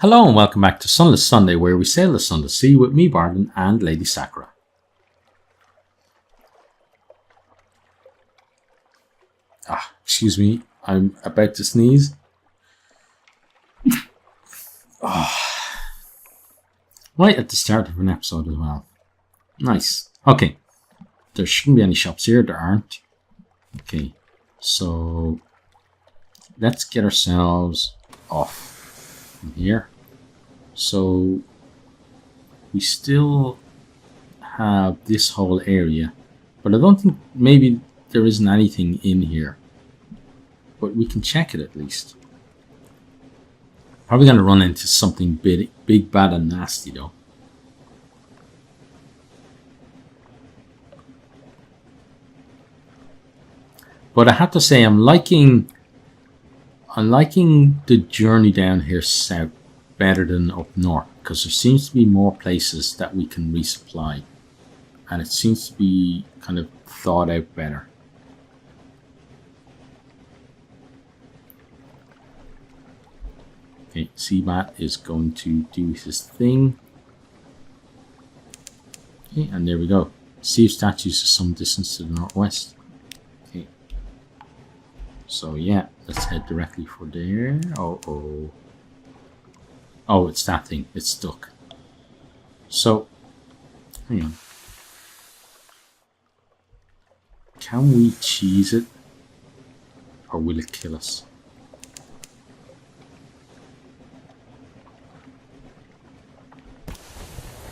Hello and welcome back to Sunless Sunday, where we sail the Sunless Sea with me, Bardon, and Lady Sakura. Excuse me, I'm about to sneeze. Right at the start of an episode as well. Nice. Okay, there shouldn't be any shops here, there aren't. Okay, so let's get ourselves off from here. So we still have this whole area, but I don't think maybe there isn't anything in here, but we can check it at least. Probably going to run into something big, bad and nasty though. But I have to say I'm liking the journey down here south better than up north, because there seems to be more places that we can resupply, and it seems to be kind of thought out better. Okay, Seabat is going to do his thing. Okay, and there we go. Sea of Statues is some distance to the northwest. Okay, so yeah, let's head directly for there. Oh, it's that thing. It's stuck. So, hang on. Can we cheese it? Or will it kill us?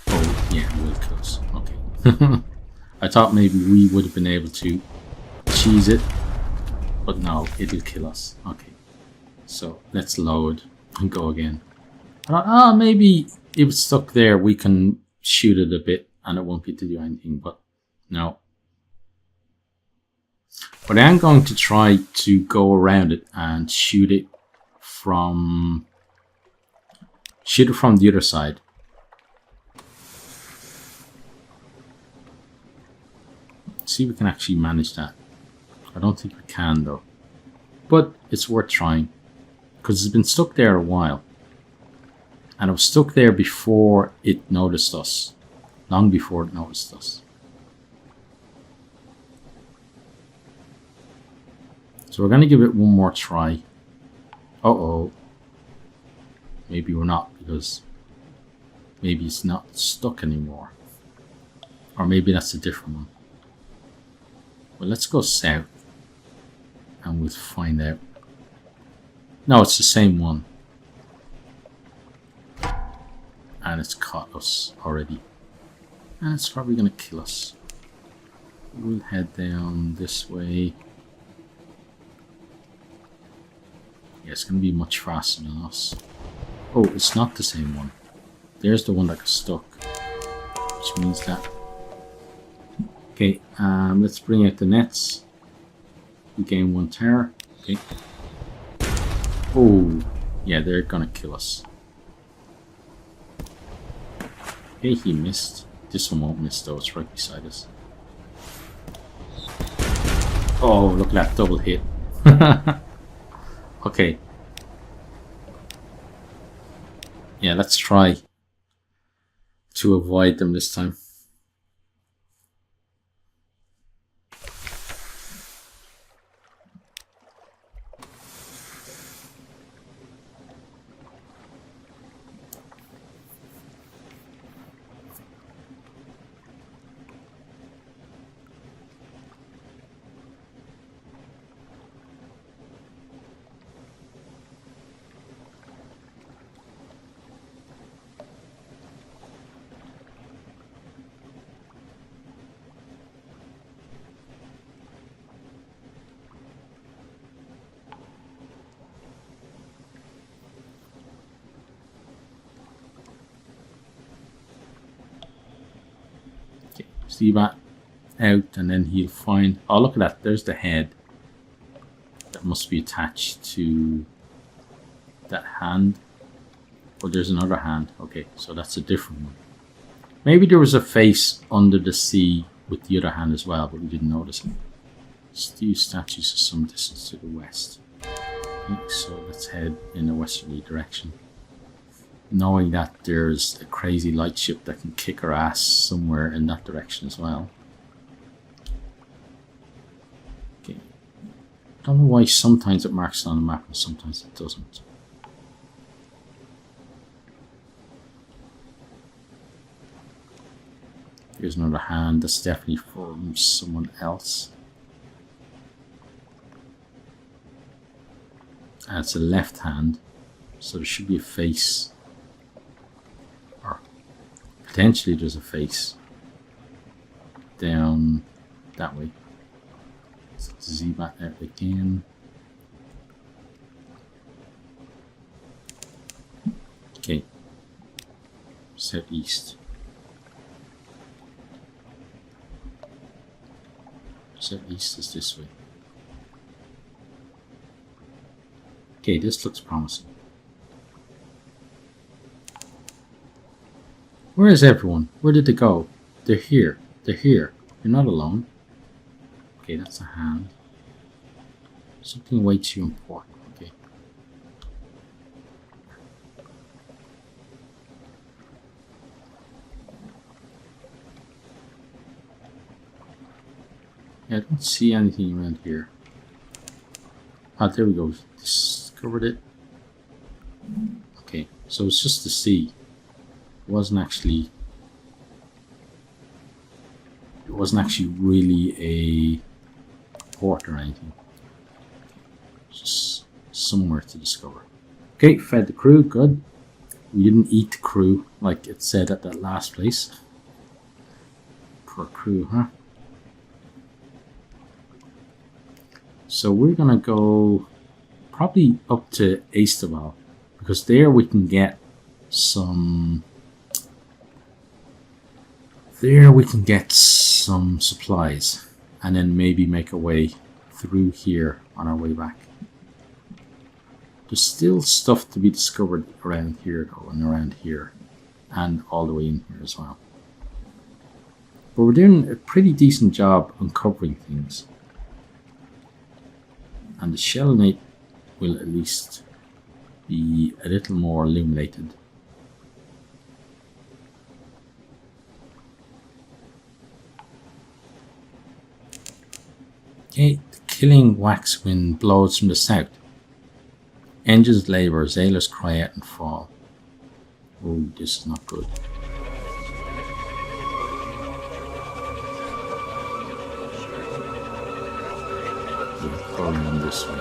Oh, yeah, it will kill us. Okay. I thought maybe we would have been able to cheese it. But no, it'll kill us. Okay. So, let's load and go again. I thought, maybe if it's stuck there, we can shoot it a bit and it won't be to do anything, but no. But I am going to try to go around it and shoot it from the other side. Let's see if we can actually manage that. I don't think we can though, but it's worth trying because it's been stuck there a while. And it was stuck there before it noticed us. Long before it noticed us. So we're going to give it one more try. Uh-oh. Maybe we're not, because maybe it's not stuck anymore. Or maybe that's a different one. Well, let's go south. And we'll find out. No, it's the same one. And it's caught us already. And it's probably going to kill us. We'll head down this way. Yeah, it's going to be much faster than us. Oh, it's not the same one. There's the one that got stuck. Which means that... Okay, let's bring out the nets. We gain one tower. Okay. Oh, yeah, they're going to kill us. Okay, he missed. This one won't miss though, it's right beside us. Oh, look at that double hit. Okay. Yeah, let's try to avoid them this time. See that out, and then he'll find... Oh, look at that. There's the head. That must be attached to that hand. Oh, there's another hand. Okay, so that's a different one. Maybe there was a face under the sea with the other hand as well, but we didn't notice it. These statues are some distance to the west. Okay, so let's head in a westerly direction. knowing that there's a crazy lightship that can kick our ass somewhere in that direction as well. Okay. Don't know why sometimes it marks it on the map and sometimes it doesn't. Here's another hand. That's definitely from someone else. And it's a left hand, so there should be a face. Or potentially there's a face down that way. So Z back there again. Okay. Southeast. Southeast is this way. Okay, this looks promising. Where is everyone? Where did they go? They're here. They're here. You're not alone. Okay, that's a hand. Something awaits you in port. Okay. Yeah, I don't see anything around here. Ah, there we go. Discovered it. Okay, so it's just the sea. It wasn't actually really a port or anything. Just somewhere to discover. Okay, fed the crew, good. We didn't eat the crew like it said at that last place. Poor crew, huh? So we're gonna go probably up to Astaval, because there we can get some. There we can get some supplies, and then maybe make our way through here on our way back. There's still stuff to be discovered around here though, and around here, and all the way in here as well. But we're doing a pretty decent job uncovering things. And the Shellnate will at least be a little more illuminated. Okay, the killing wax wind blows from the south. Engines labour, sailors cry out and fall. Oh, this is not good. We're going on this way.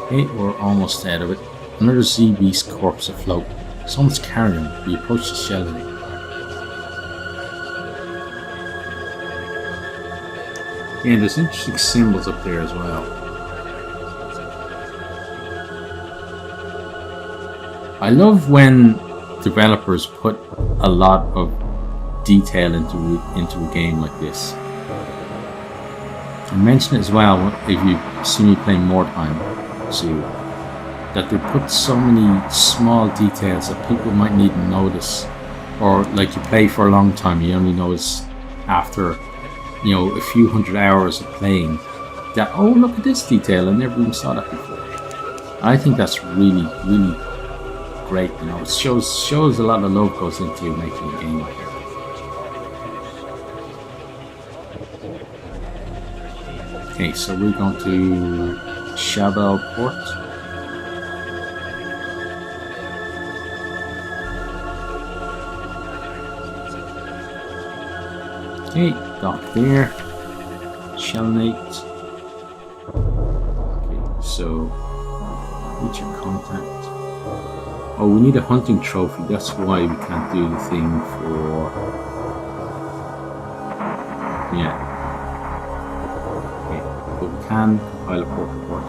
Okay, we're almost out of it. Another sea beast corpse afloat. Someone's carrying him. We approach the shelter. Yeah, there's interesting symbols up there as well. I love when developers put a lot of detail into a game like this. I mentioned it as well if you see me playing more time, so that they put so many small details that people might need to notice, or like you play for a long time, you only notice after a few hundred hours of playing that, oh, look at this detail, I never even saw that before. I think that's really, really great. It shows a lot of love goes into making a game like that. Okay, so we're going to Chabal Port. Okay, dock there. Shellnate. Okay, so reach your contact. Oh, we need a hunting trophy. That's why we can't do the thing for. Yeah. Okay, but we can compile a port report.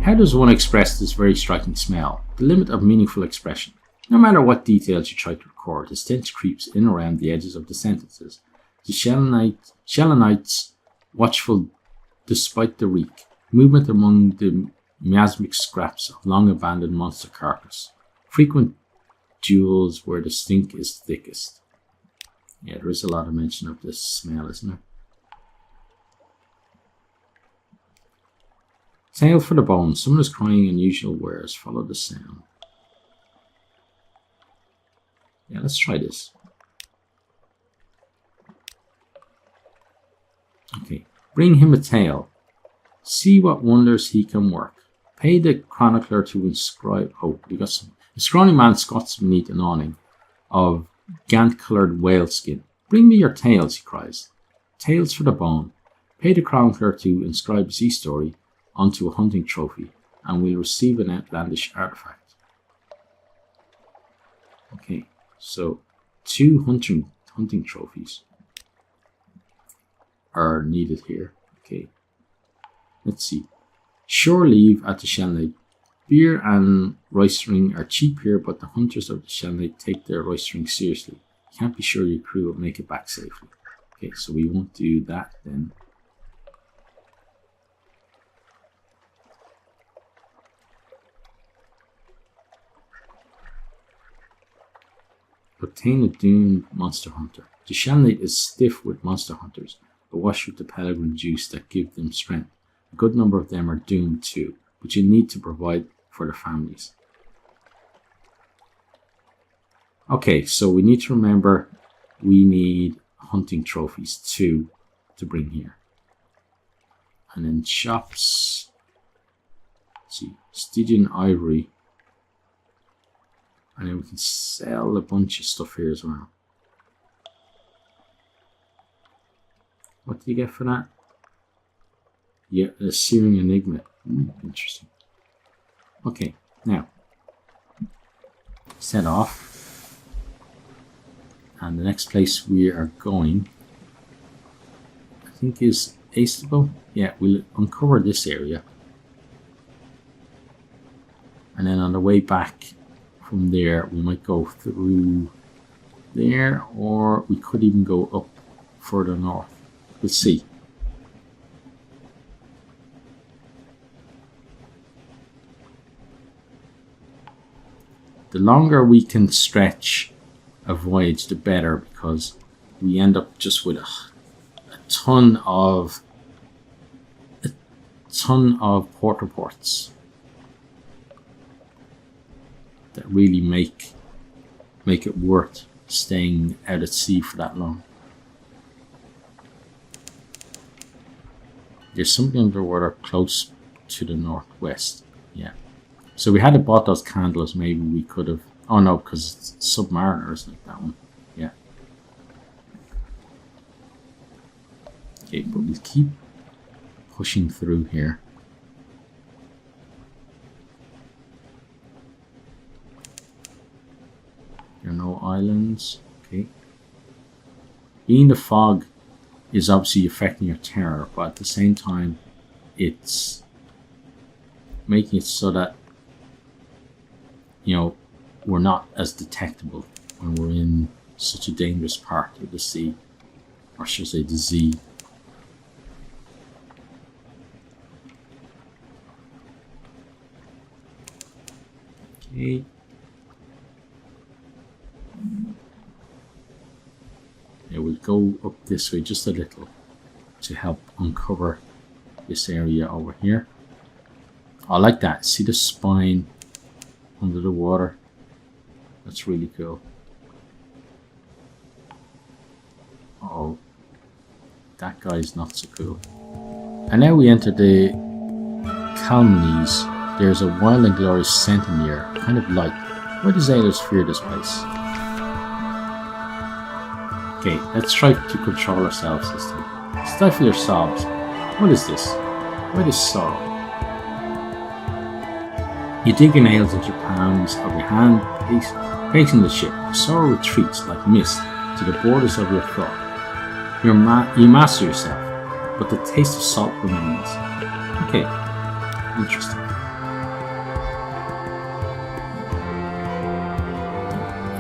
How does one express this very striking smell? The limit of meaningful expression. No matter what details you try to record, the stench creeps in around the edges of the sentences. The Shellenites, watchful despite the reek, movement among the miasmic scraps of long-abandoned monster carcass. Frequent duels where the stink is thickest. Yeah, there is a lot of mention of this smell, isn't there? Tail for the bone. Someone is crying unusual wares. Follow the sound. Yeah, let's try this. Okay. Bring him a tale. See what wonders he can work. Pay the chronicler to inscribe. Oh, we got some. A scrawny man squats beneath an awning of gant-coloured whale skin. Bring me your tales, he cries. Tales for the bone. Pay the chronicler to inscribe his story onto a hunting trophy, and we'll receive an outlandish artifact. Okay, so 2 hunting trophies are needed here. Okay, let's see. Shore leave at the Shellnate. Beer and roistering are cheap here, but the hunters of the Shellnate take their roistering seriously. You can't be sure your crew will make it back safely. Okay, so we won't do that then. Obtain a doomed monster hunter. The Shellnate is stiff with monster hunters, awash with the pellegrin juice that give them strength. A good number of them are doomed too, but you need to provide for their families. Okay, so we need to remember we need hunting trophies too to bring here. And then shops. Let's see, Stygian ivory. And then we can sell a bunch of stuff here as well. What do you get for that? Yeah, a searing enigma. Interesting. Okay, now set off. And the next place we are going, I think, is Astable. Yeah, we'll uncover this area. And then on the way back from there, we might go through there, or we could even go up further north. We'll see. The longer we can stretch a voyage, the better, because we end up just with a ton of port reports that really make it worth staying out at sea for that long. There's something underwater close to the northwest. Yeah. So we had bought those candles, maybe we could have. Oh no, because it's Submariner, isn't it, that one? Yeah. Okay, but we'll keep pushing through here. There are no islands. Okay. Being the fog is obviously affecting your terror, but at the same time, it's making it so that, you know, we're not as detectable when we're in such a dangerous part of the sea, or should I say the Z. Okay. Yeah, we'll go up this way just a little to help uncover this area over here. I like that. See the spine under the water? That's really cool. Uh-oh. That guy's not so cool. And now we enter the Calmanies. There's a wild and glorious scent in the air, kind of light. Why do sailors fear this place? Okay, let's try to control ourselves this time. Stifle your sobs. What is this? What is sorrow? You dig your nails into your palms of your hand, facing the ship. Sorrow retreats like mist to the borders of your thought. You master yourself, but the taste of salt remains. Okay, interesting.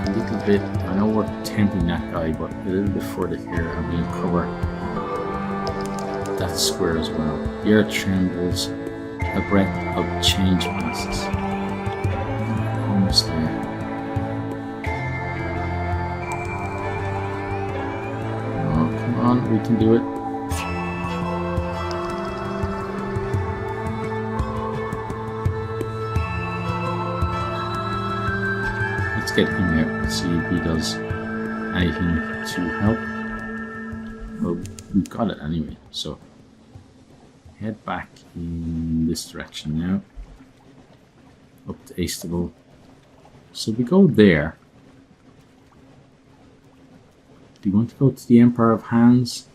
A little bit, I know we're tempting that guy, but a little bit further here and we'll cover that square as well. The earth trembles, a breath of change passes. Almost there. Oh, come on, we can do it. get him out and see if he does anything to help. Well, we've got it anyway, so head back in this direction now, up to Aistable. So we go there. Do you want to go to the Empire of Hands?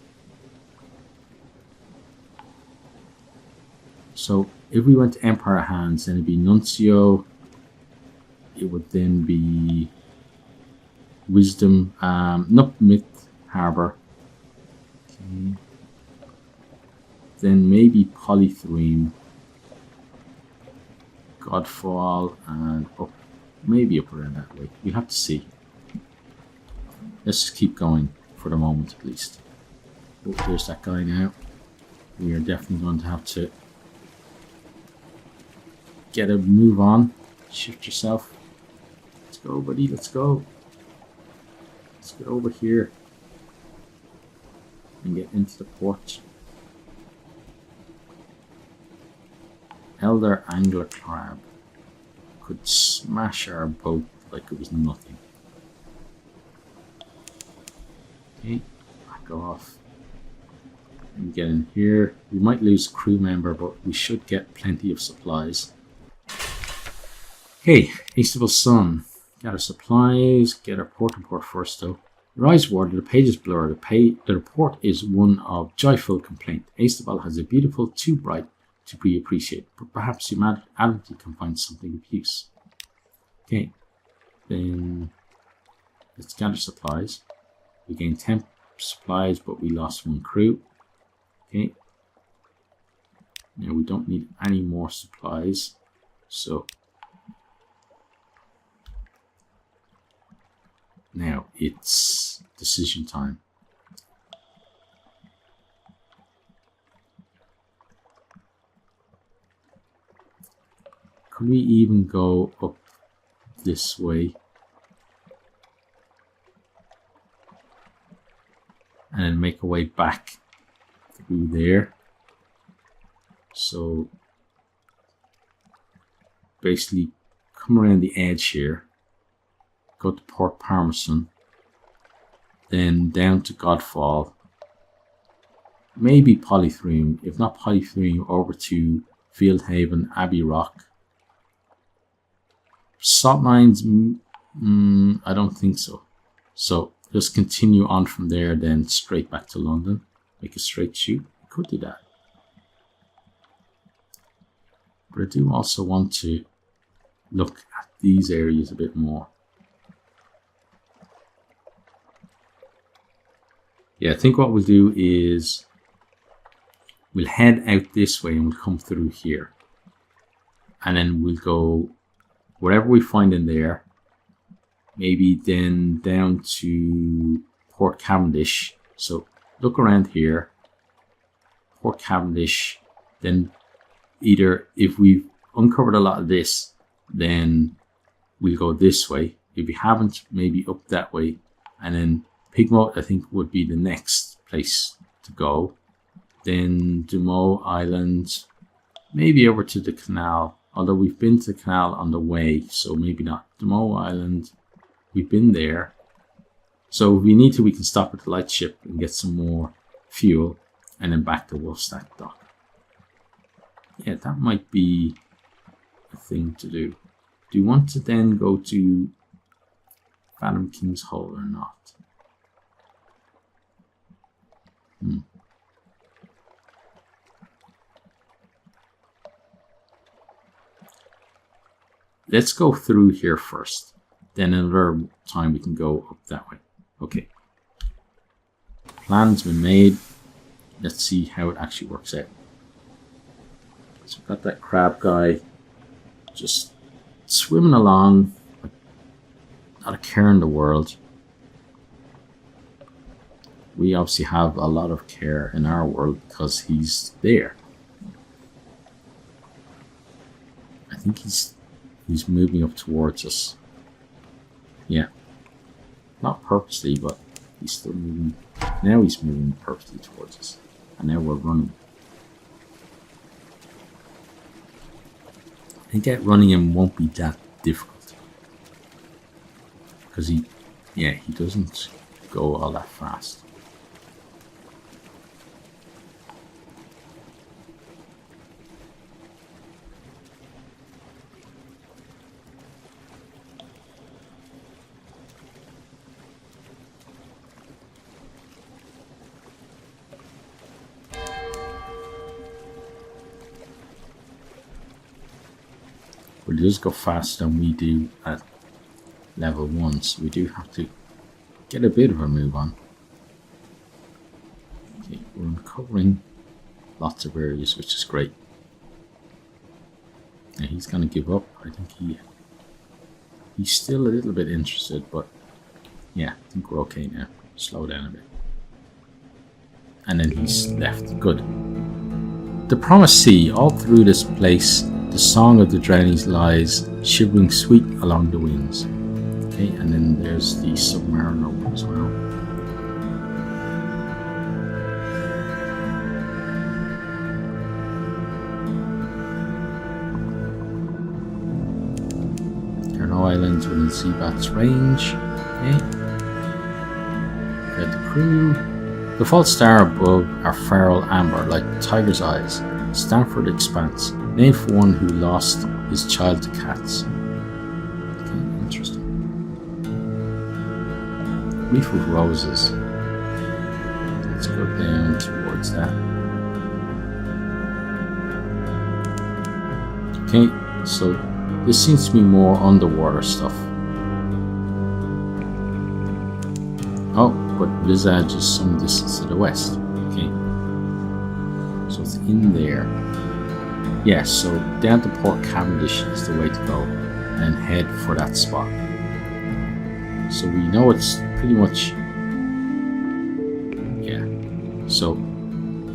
So if we went to Empire of Hands, then it'd be Nuncio. It would then be Wisdom, Nupmith Harbour. Okay. Then maybe Polythreme, Godfall, and up, maybe up around that way. We'll have to see. Let's just keep going for the moment at least. Oh, there's that guy now. We are definitely going to have to get a move on. Shift yourself. Let's go, buddy. Let's go. Let's get over here and get into the port. Elder Angler Crab could smash our boat like it was nothing. Okay, back off and get in here. We might lose a crew member, but we should get plenty of supplies. Okay, Aistable Sun. Get our supplies, get our port report first though. Your eyes water, the pages blur. The report is one of joyful complaint. Aistable has a beautiful, too bright to be appreciated, but perhaps humanity can find something of use. Okay, then let's gather supplies. We gained 10 supplies, but we lost 1 crew. Okay, now we don't need any more supplies, so now it's decision time. Could we even go up this way and then make a way back through there? So basically come around the edge here, go to Port Parmesan, then down to Godfall, maybe Polythreme, if not Polythreme, over to Fieldhaven, Abbey Rock. Salt mines, I don't think so. So just continue on from there, then straight back to London. Make a straight shoot. We could do that. But I do also want to look at these areas a bit more. Yeah, I think what we'll do is we'll head out this way and we'll come through here. And then we'll go wherever we find in there. Maybe then down to Port Cavendish. So look around here. Port Cavendish. Then either if we've uncovered a lot of this, then we'll go this way. If we haven't, maybe up that way. And then Pigmote, I think, would be the next place to go. Then Dumo Island, maybe over to the canal. Although we've been to the canal on the way, so maybe not. Dumo Island, we've been there. So if we need to, we can stop at the lightship and get some more fuel. And then back to Wolfstack Dock. Yeah, that might be a thing to do. Do you want to then go to Phantom King's Hole or not? Let's go through here first. Then another time we can go up that way. Okay. Plan's been made. Let's see how it actually works out. So we've got that crab guy just swimming along, not a care in the world. We obviously have a lot of care in our world because he's there. I think he's moving up towards us. Yeah. Not purposely, but he's still moving. Now he's moving purposely towards us. And now we're running. I think that running him won't be that difficult. because he doesn't go all that fast. But he does go faster than we do at level 1, so we do have to get a bit of a move on. Okay, we're uncovering lots of areas, which is great. Now he's going to give up. I think he's still a little bit interested, but yeah, I think we're okay now. Slow down a bit. And then he's left. Good. The Promised Sea, all through this place, the song of the drowning lies, shivering sweet along the winds. Okay, and then there's the Submariner one as well. There are no islands within Seabat's range. Okay. Got the crew. The false star above are feral amber, like tiger's eyes. Stanford Expanse, named for one who lost his child to cats. Okay, interesting. Reef of Roses. Let's go down towards that. Okay, so this seems to be more underwater stuff. Oh, but Visage is some distance to the west. Okay. So it's in there. Yeah, so down to Port Cavendish is the way to go and head for that spot. So we know it's pretty much, yeah. So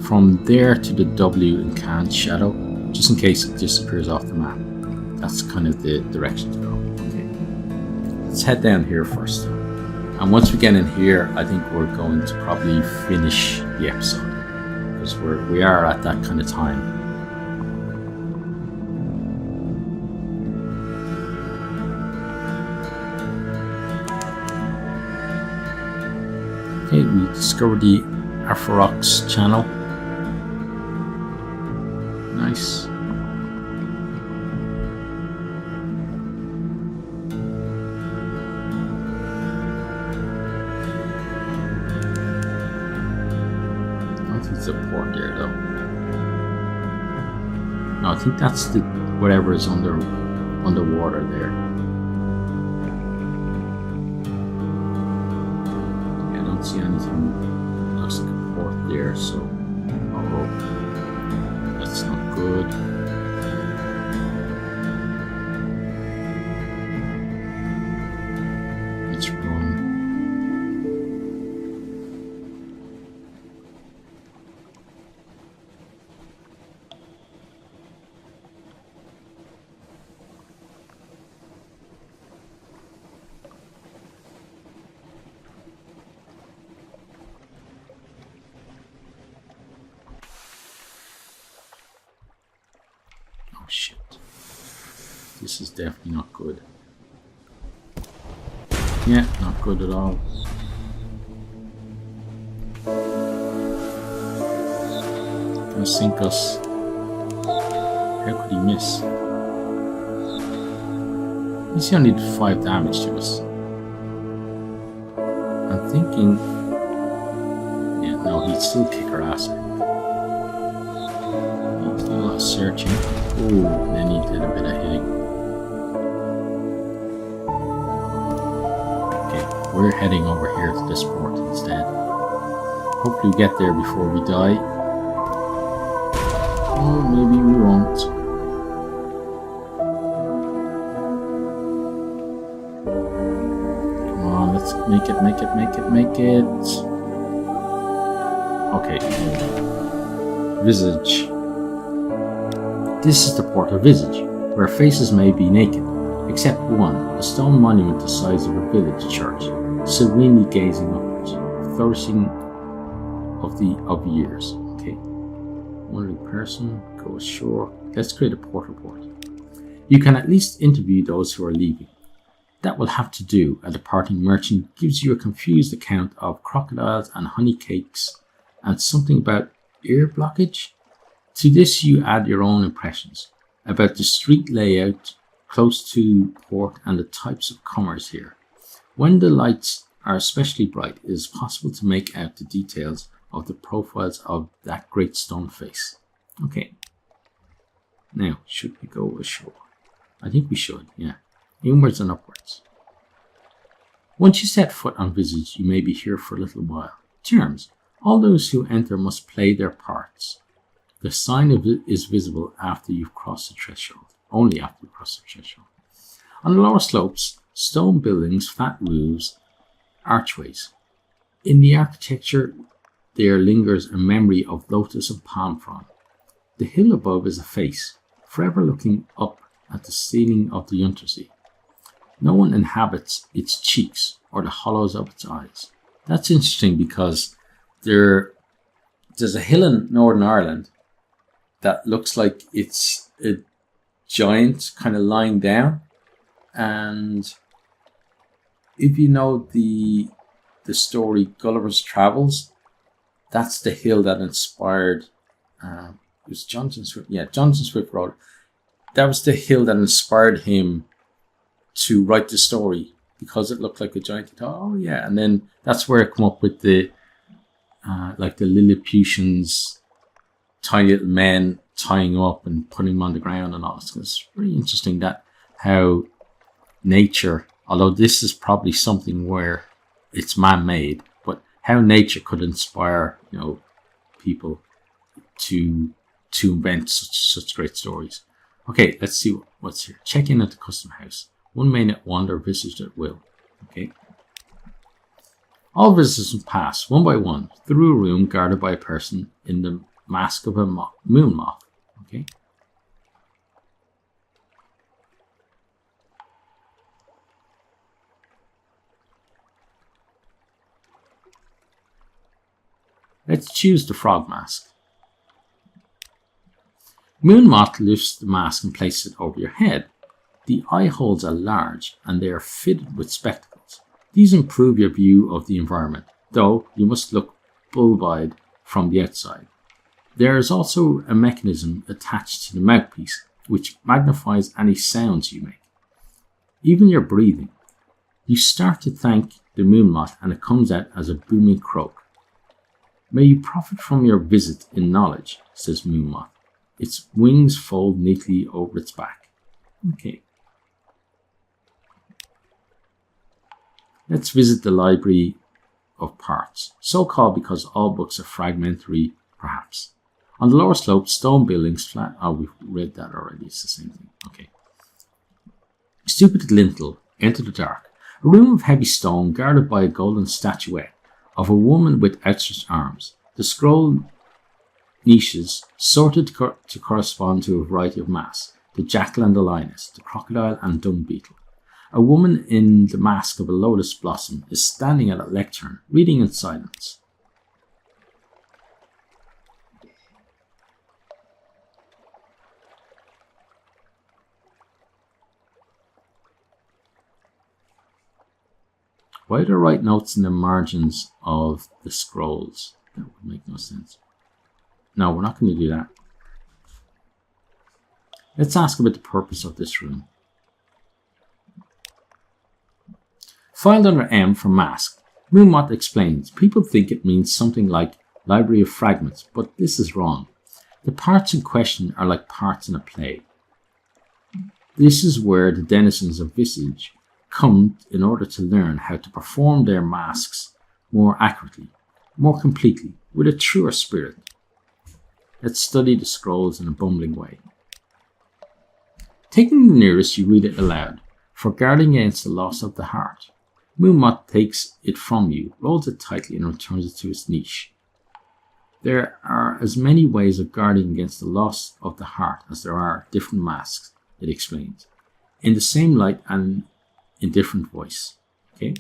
from there to the W in Can's Shadow, just in case it disappears off the map. That's kind of the direction to go. Okay. Let's head down here first. And once we get in here, I think we're going to probably finish the episode. Because we are at that kind of time. Okay, we discovered the Afarox channel. Nice. It's a port there though. No, I think that's the whatever is underwater there. Yeah, I don't see anything. Looks like a port there, so that's not good. Let's run. Oh shit. This is definitely not good. Yeah, not good at all. Gonna sink us. How could he miss? He's only did 5 damage to us. I'm thinking... yeah, no, he'd still kick our ass. He's done a lot of searching. Ooh, and then he did a bit of hitting. Okay, we're heading over here to this port instead. Hopefully we get there before we die. Or maybe we won't. Come on, let's make it. Okay. Visage. This is the port of Visage, where faces may be naked, except one, a stone monument the size of a village church, serenely gazing upwards, flourishing of years. Okay. Wandering person, go ashore. Let's create a port report. You can at least interview those who are leaving. That will have to do. A departing merchant gives you a confused account of crocodiles and honey cakes and something about ear blockage. To this you add your own impressions about the street layout close to port and the types of commerce here. When the lights are especially bright, it is possible to make out the details of the profiles of that great stone face. Okay. Now, should we go ashore? I think we should, yeah. Inwards and upwards. Once you set foot on visage, you may be here for a little while. Terms. All those who enter must play their parts. The sign of it is visible after you've crossed the threshold. Only after you cross the threshold. On the lower slopes, stone buildings, flat roofs, archways. In the architecture, there lingers a memory of lotus and palm frond. The hill above is a face, forever looking up at the ceiling of the Untersee. No one inhabits its cheeks or the hollows of its eyes. That's interesting because there's a hill in Northern Ireland that looks like it's a giant kind of lying down, and if you know the story Gulliver's Travels, that's the hill that inspired it was Jonathan Swift. Yeah, Jonathan Swift wrote it. That was the hill that inspired him to write the story because it looked like a giant. He thought, oh yeah, and then that's where it came up with the like the Lilliputians, tiny little men tying up and putting them on the ground and all this. It's really interesting that how nature, although this is probably something where it's man-made, but how nature could inspire, people to invent such great stories. Okay, let's see what's here. Check in at the custom house. One may not wander visitors at will. Okay. All visitors must pass, one by one, through a room guarded by a person in the mask of a moon moth. Okay. Let's choose the frog mask. Moon moth lifts the mask and places it over your head. The eye holes are large and they are fitted with spectacles. These improve your view of the environment, though you must look bulb-eyed from the outside. There is also a mechanism attached to the mouthpiece which magnifies any sounds you make, even your breathing. You start to thank the moon moth and it comes out as a booming croak. May you profit from your visit in knowledge, says moon moth. Its wings fold neatly over its back. Okay. Let's visit the library of parts, so called because all books are fragmentary, perhaps. On the lower slope, stone buildings, flat. Oh, we've read that already. It's the same thing. Okay. Stupid lintel, enter the dark. A room of heavy stone guarded by a golden statuette of a woman with outstretched arms. The scroll niches sorted to correspond to a variety of masks. The jackal and the lioness, the crocodile and dung beetle. A woman in the mask of a lotus blossom is standing at a lectern, reading in silence. Why do I write notes in the margins of the scrolls? That would make no sense. No, we're not going to do that. Let's ask about the purpose of this room. Filed under M for mask, Moonmot explains, people think it means something like Library of Fragments, but this is wrong. The parts in question are like parts in a play. This is where the denizens of Visage come in order to learn how to perform their masks more accurately, more completely, with a truer spirit. Let's study the scrolls in a bumbling way. Taking the nearest, you read it aloud. For guarding against the loss of the heart. Moonmot takes it from you, rolls it tightly and returns it to its niche. There are as many ways of guarding against the loss of the heart as there are different masks, it explains, in the same light and in different voice. Okay.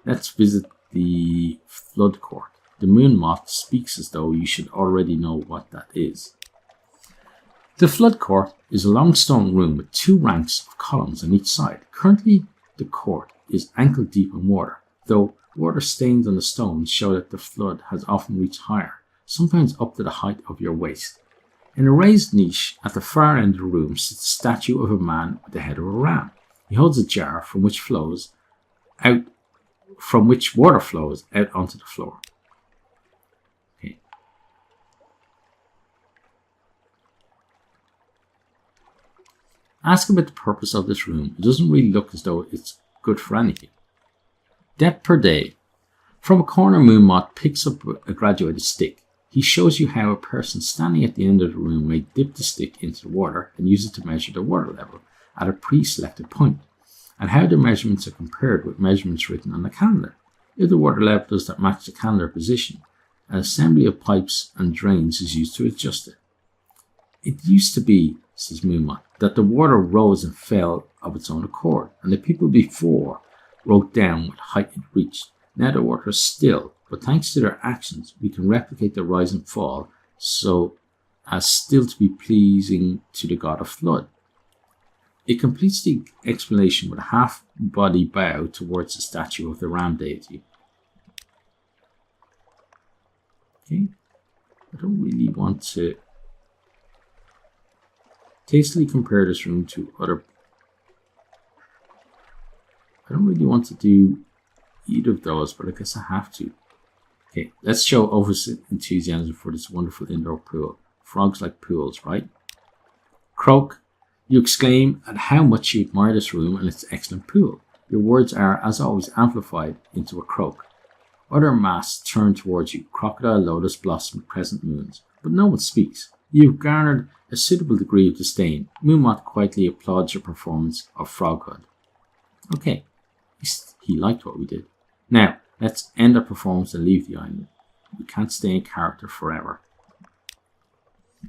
Let's visit the flood court. The moon moth speaks as though you should already know what that is. The flood court is a long stone room with 2 ranks of columns on each side. Currently, the court is ankle deep in water, though water stains on the stones show that the flood has often reached higher, sometimes up to the height of your waist. In a raised niche at the far end of the room sits a statue of a man with the head of a ram. He holds a jar from which water flows out onto the floor. Okay. Ask about the purpose of this room. It doesn't really look as though it's good for anything. Depth per day. From a corner, Moonmoth picks up a graduated stick. He shows you how a person standing at the end of the room may dip the stick into the water and use it to measure the water level at a pre-selected point, and how the measurements are compared with measurements written on the calendar. If the water level does not match the calendar position, an assembly of pipes and drains is used to adjust it. It used to be, says Moonmoth, that the water rose and fell of its own accord, and the people before wrote down what height it reached. Now the water is still, but thanks to their actions, we can replicate the rise and fall so as still to be pleasing to the god of flood. It completes the explanation with a half-body bow towards the statue of the ram deity. Okay, I don't really want to tastefully compare this room to other. I don't really want to do either of those, but I guess I have to. Okay, let's show Ovid's enthusiasm for this wonderful indoor pool. Frogs like pools, right? Croak, you exclaim at how much you admire this room and its excellent pool. Your words are, as always, amplified into a croak. Other masks turn towards you, crocodile, lotus, blossom, crescent moons, but no one speaks. You've garnered a suitable degree of disdain. Moonmoth quietly applauds your performance of froghood. Okay, he liked what we did. Now, let's end our performance and leave the island. We can't stay in character forever.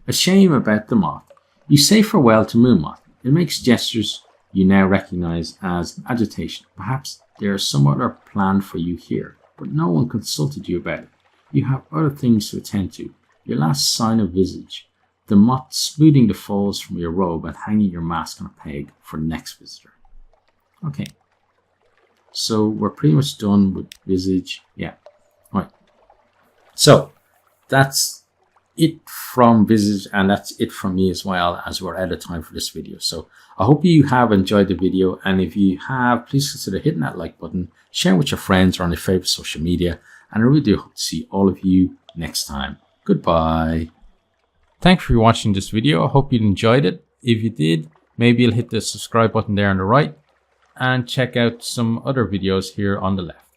A shame about the moth. You say farewell to Moonmoth. It makes gestures you now recognize as agitation. Perhaps there is some other plan for you here, but no one consulted you about it. You have other things to attend to. Your last sign of visage. The moth smoothing the folds from your robe and hanging your mask on a peg for the next visitor. Okay. So we're pretty much done with visage. Yeah. Right. So that's it from visage, and that's it from me as well, as we're out of time for this video. So I hope you have enjoyed the video, and if you have, please consider hitting that like button, share with your friends or on your favorite social media, and I really do hope to see all of you next time. Goodbye. Thanks for watching this video. I hope you enjoyed it. If you did, maybe you'll hit the subscribe button there on the right and check out some other videos here on the left.